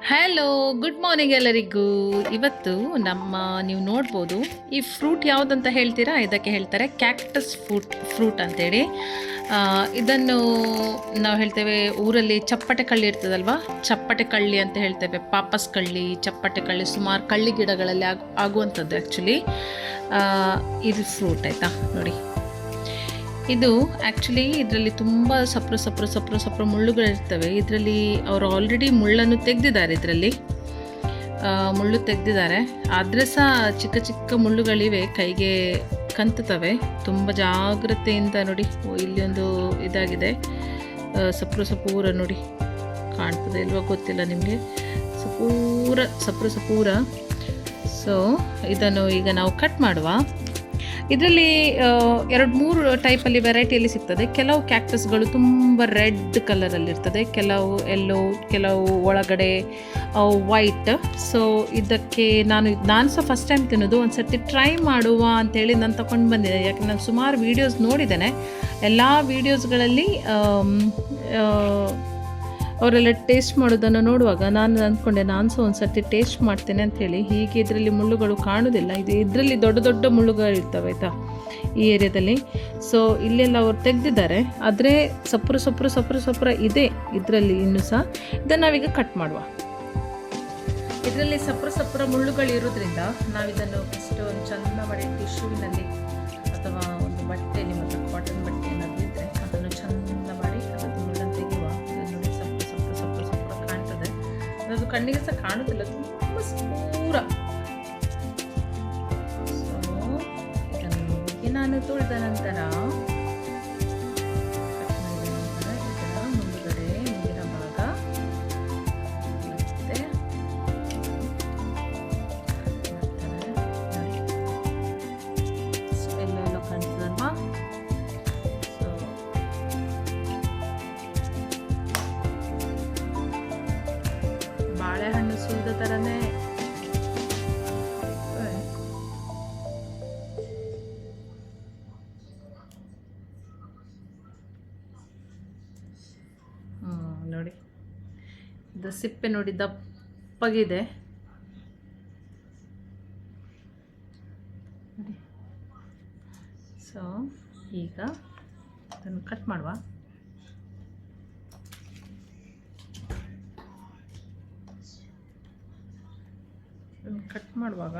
Hello, good morning ಎಲ್ಲರಿಗೂ. ಇವತ್ತು ನೀವು ನೋಡ್ಬೋದು, ಈ ಫ್ರೂಟ್ ಯಾವುದಂತ ಹೇಳ್ತೀರಾ? ಇದಕ್ಕೆ ಹೇಳ್ತಾರೆ ಕ್ಯಾಕ್ಟಸ್ ಫ್ರೂಟ್ ಅಂತೇಳಿ. ಇದನ್ನು ನಾವು ಹೇಳ್ತೇವೆ ಊರಲ್ಲಿ ಚಪ್ಪಟೆ ಕಳ್ಳಿ ಇರ್ತದಲ್ವ, ಚಪ್ಪಟೆ ಕಳ್ಳಿ ಅಂತ ಹೇಳ್ತೇವೆ. ಪಾಪಸ್ ಕಳ್ಳಿ, ಚಪ್ಪಟೆ ಕಳ್ಳಿ, ಸುಮಾರು ಕಳ್ಳಿ ಗಿಡಗಳಲ್ಲಿ ಆಗುವಂಥದ್ದು ಆ್ಯಕ್ಚುಲಿ ಇದು ಫ್ರೂಟ್. ಆಯಿತಾ ನೋಡಿ, ಇದು ಆ್ಯಕ್ಚುಲಿ ಇದರಲ್ಲಿ ತುಂಬ ಸಪ್ರ ಮುಳ್ಳುಗಳಿರ್ತವೆ. ಇದರಲ್ಲಿ ಅವರು ಆಲ್ರೆಡಿ ಮುಳ್ಳನ್ನು ತೆಗೆದಿದ್ದಾರೆ, ಇದರಲ್ಲಿ ಮುಳ್ಳು ತೆಗೆದಿದ್ದಾರೆ. ಆದರೆ ಸಹ ಚಿಕ್ಕ ಚಿಕ್ಕ ಮುಳ್ಳುಗಳಿವೆ, ಕೈಗೆ ಕಂತುತ್ತವೆ. ತುಂಬ ಜಾಗ್ರತೆಯಿಂದ ನೋಡಿ. ಇಲ್ಲಿ ಒಂದು ಇದಾಗಿದೆ, ಸಪೂರ ನೋಡಿ, ಕಾಣ್ತದೆ ಇಲ್ವಾ ಗೊತ್ತಿಲ್ಲ ನಿಮಗೆ. ಸಪೂರ. ಸೊ ಇದನ್ನು ಈಗ ನಾವು ಕಟ್ ಮಾಡುವ. ಇದರಲ್ಲಿ 2-3 ಟೈಪಲ್ಲಿ ವೆರೈಟಿಯಲ್ಲಿ ಸಿಗ್ತದೆ. ಕೆಲವು ಕ್ಯಾಕ್ಟಸ್ಗಳು ತುಂಬ ರೆಡ್ ಕಲರಲ್ಲಿರ್ತದೆ, ಕೆಲವು ಎಲ್ಲೋ, ಕೆಲವು ಒಳಗಡೆ ವೈಟ್. ಸೊ ಇದಕ್ಕೆ ನಾನು ಸಹ ಫಸ್ಟ್ ಟೈಮ್ ತಿನ್ನೋದು. ಒಂದು ಸರ್ತಿ ಟ್ರೈ ಮಾಡುವ ಅಂಥೇಳಿ ನಾನು ತಗೊಂಡು ಬಂದಿದ್ದೆ. ಯಾಕೆ ನಾನು ಸುಮಾರು ವೀಡಿಯೋಸ್ ನೋಡಿದ್ದೇನೆ. ಎಲ್ಲ ವೀಡಿಯೋಸ್ಗಳಲ್ಲಿ ಅವರೆಲ್ಲ ಟೇಸ್ಟ್ ಮಾಡೋದನ್ನು ನೋಡುವಾಗ ನಾನು ಅಂದ್ಕೊಂಡೆ ನಾನು ಸಹ ಒಂದು ಸರ್ತಿ ಟೇಸ್ಟ್ ಮಾಡ್ತೇನೆ ಅಂಥೇಳಿ. ಹೀಗೆ ಇದರಲ್ಲಿ ಮುಳ್ಳುಗಳು ಕಾಣೋದಿಲ್ಲ. ಇದರಲ್ಲಿ ದೊಡ್ಡ ಮುಳ್ಳುಗಳಿರ್ತವೆ ಆಯಿತಾ, ಈ ಏರಿಯಾದಲ್ಲಿ. ಸೊ ಇಲ್ಲೆಲ್ಲ ಅವ್ರು ತೆಗೆದಿದ್ದಾರೆ, ಆದರೆ ಸಪುರ ಇದೆ ಇದರಲ್ಲಿ ಇನ್ನೂ ಸಹ. ಇದನ್ನು ನಾವೀಗ ಕಟ್ ಮಾಡುವ. ಇದರಲ್ಲಿ ಸಪುರ ಮುಳ್ಳುಗಳಿರೋದ್ರಿಂದ ನಾವಿದನ್ನು ಫಸ್ಟ್ ಒಂದು ಚೆಂದ ಮಾಡಿ ಟಿಶ್ಯೂವಿನಲ್ಲಿ ಅಥವಾ ಒಂದು ಬಟ್ಟೆ, ನಿಮ್ಮ ಹತ್ರ ಕಾಟನ್ ಬಟ್ಟೆ ಏನಾದರೂ ಇದ್ದರೆ ಅದನ್ನು ಚೆಂದ ಮಾಡಿ ಅದನ್ನು ಮುಳ್ಳನ್ನು ತೆಗೆಯುವ. ಸಪುರ ಕಾಣ್ತದೆ, ಅದು ಕಣ್ಣಿಗೆ ಸಹ ಕಾಣುತ್ತಿಲ್ಲ, ತುಂಬ ಸ್ಪೂರ. ಸೊ ಇದನ್ನು ನಾನು ತೊಳೆದ ನಂತರ ಇದರ ಮುಂದುಗಡೆ ನೀರಿನ ಭಾಗ ಮತ್ತೆ ಎಲ್ಲೆಲ್ಲೋ ಕಾಣ್ತದಲ್ವಾ. ಸೊ ಬಾಳೆಹಣ್ಣು ಸುಲಿದ ಥರನೇ ನೋಡಿ. ಇದು ಸಿಪ್ಪೆ ನೋಡಿ ದಪ್ಪಗಿದೆ. ಸೊ ಈಗ ಅದನ್ನು ಕಟ್ ಮಾಡುವ. ಕಟ್ ಮಾಡುವಾಗ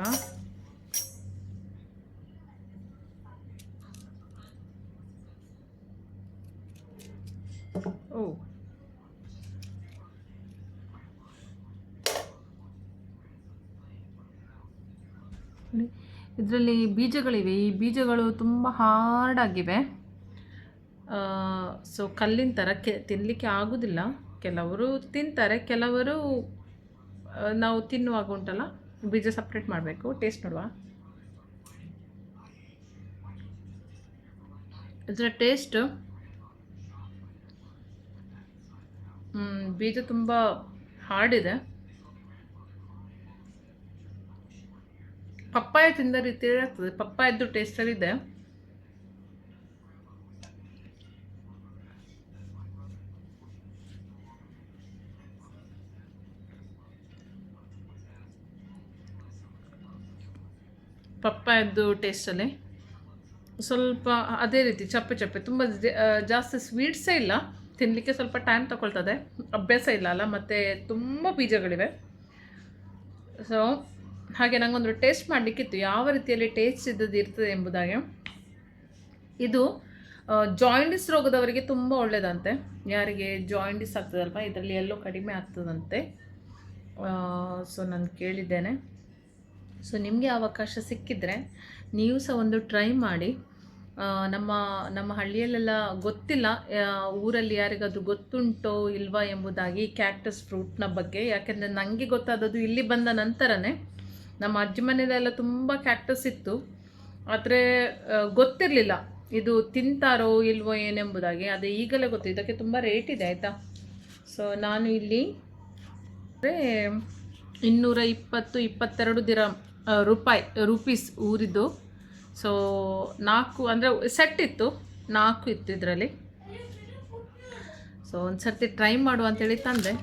ಇದರಲ್ಲಿ ಬೀಜಗಳಿವೆ. ಈ ಬೀಜಗಳು ತುಂಬ ಹಾರ್ಡಾಗಿವೆ. ಸೊ ಕಲ್ಲಿನ ಥರ ತಿನ್ನಲಿಕ್ಕೆ ಆಗೋದಿಲ್ಲ. ಕೆಲವರು ತಿಂತಾರೆ, ಕೆಲವರು ನಾವು ತಿನ್ನುವಾಗ ಉಂಟಲ್ಲ ಬೀಜ ಸಪ್ರೇಟ್ ಮಾಡಬೇಕು. ಟೇಸ್ಟ್ ನೋಡುವ. ಇದರ ಟೇಸ್ಟ್ ಬೀಜ ತುಂಬ ಹಾರ್ಡಿದೆ. ಪಪ್ಪಾಯ ತಿಂದ ರೀತಿ ಆಗ್ತದೆ, ಪಪ್ಪಾಯದ್ದು ಟೇಸ್ಟಲ್ಲಿದೆ. ಪಪ್ಪಾಯದ್ದು ಟೇಸ್ಟಲ್ಲಿ ಸ್ವಲ್ಪ ಅದೇ ರೀತಿ ಚಪ್ಪೆ ತುಂಬ ಜಾಸ್ತಿ ಸ್ವೀಟ್ಸೇ ಇಲ್ಲ. ತಿನ್ನಲಿಕ್ಕೆ ಸ್ವಲ್ಪ ಟೈಮ್ ತಗೊಳ್ತದೆ, ಅಭ್ಯಾಸ ಇಲ್ಲ ಅಲ್ಲ, ಮತ್ತು ತುಂಬ ಬೀಜಗಳಿವೆ. ಸೊ ಹಾಗೆ ನನಗೊಂದು ಟೇಸ್ಟ್ ಮಾಡಲಿಕ್ಕಿತ್ತು, ಯಾವ ರೀತಿಯಲ್ಲಿ ಟೇಸ್ಟ್ ಇರ್ತದೆ ಎಂಬುದಾಗಿ. ಇದು ಜಾಯಿಂಡಿಸ್ ರೋಗದವರಿಗೆ ತುಂಬ ಒಳ್ಳೆಯದಂತೆ. ಯಾರಿಗೆ ಜಾಯಿಂಡಿಸ್ ಆಗ್ತದಲ್ವ, ಇದರಲ್ಲಿ ಎಲ್ಲೋ ಕಡಿಮೆ ಆಗ್ತದಂತೆ. ಸೊ ನಾನು ಕೇಳಿದ್ದೇನೆ. ಸೊ ನಿಮಗೆ ಅವಕಾಶ ಸಿಕ್ಕಿದರೆ ನೀವು ಸಹ ಒಂದು ಟ್ರೈ ಮಾಡಿ. ನಮ್ಮ ಹಳ್ಳಿಯಲ್ಲೆಲ್ಲ ಗೊತ್ತಿಲ್ಲ, ಊರಲ್ಲಿ ಯಾರಿಗಾದ್ರೂ ಗೊತ್ತುಂಟೋ ಇಲ್ವಾ ಎಂಬುದಾಗಿ ಕ್ಯಾಕ್ಟಸ್ ಫ್ರೂಟ್ನ ಬಗ್ಗೆ. ಯಾಕೆಂದರೆ ನನಗೆ ಗೊತ್ತಾದದ್ದು ಇಲ್ಲಿ ಬಂದ ನಂತರನೇ. ನಮ್ಮ ಅಜ್ಜಿ ಮನೆಯಲ್ಲೆಲ್ಲ ತುಂಬ ಕ್ಯಾಕ್ಟಸ್ ಇತ್ತು, ಆದರೆ ಗೊತ್ತಿರಲಿಲ್ಲ ಇದು ತಿಂತಾರೋ ಇಲ್ವೋ ಏನೆಂಬುದಾಗಿ. ಅದೇ ಈಗಲೇ ಗೊತ್ತು. ಇದಕ್ಕೆ ತುಂಬ ರೇಟ್ ಇದೆ ಆಯಿತಾ. ಸೊ ನಾನು ಇಲ್ಲಿ 220-22 ರೂಪೀಸ್ ಊರಿದ್ದು. ಸೊ 4 ಅಂದರೆ ಸೆಟ್ ಇತ್ತು, 4 ಇತ್ತು ಇದರಲ್ಲಿ. ಸೊ ಒಂದು ಸರ್ತಿ ಟ್ರೈ ಮಾಡುವ ಅಂತೇಳಿ ತಂದೆ.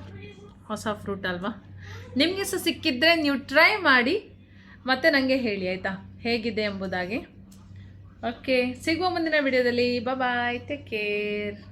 ಹೊಸ ಫ್ರೂಟ್ ಅಲ್ವಾ. ನಿಮಗೆ ಸಹ ಸಿಕ್ಕಿದ್ರೆ ನೀವು ಟ್ರೈ ಮಾಡಿ ಮತ್ತೆ ನನಗೆ ಹೇಳಿ ಆಯಿತಾ ಹೇಗಿದೆ ಎಂಬುದಾಗಿ. ಓಕೆ, ಸಿಗುವ ಮುಂದಿನ ವಿಡಿಯೋದಲ್ಲಿ. ಬಾಯ್, ಟೇಕ್ ಕೇರ್.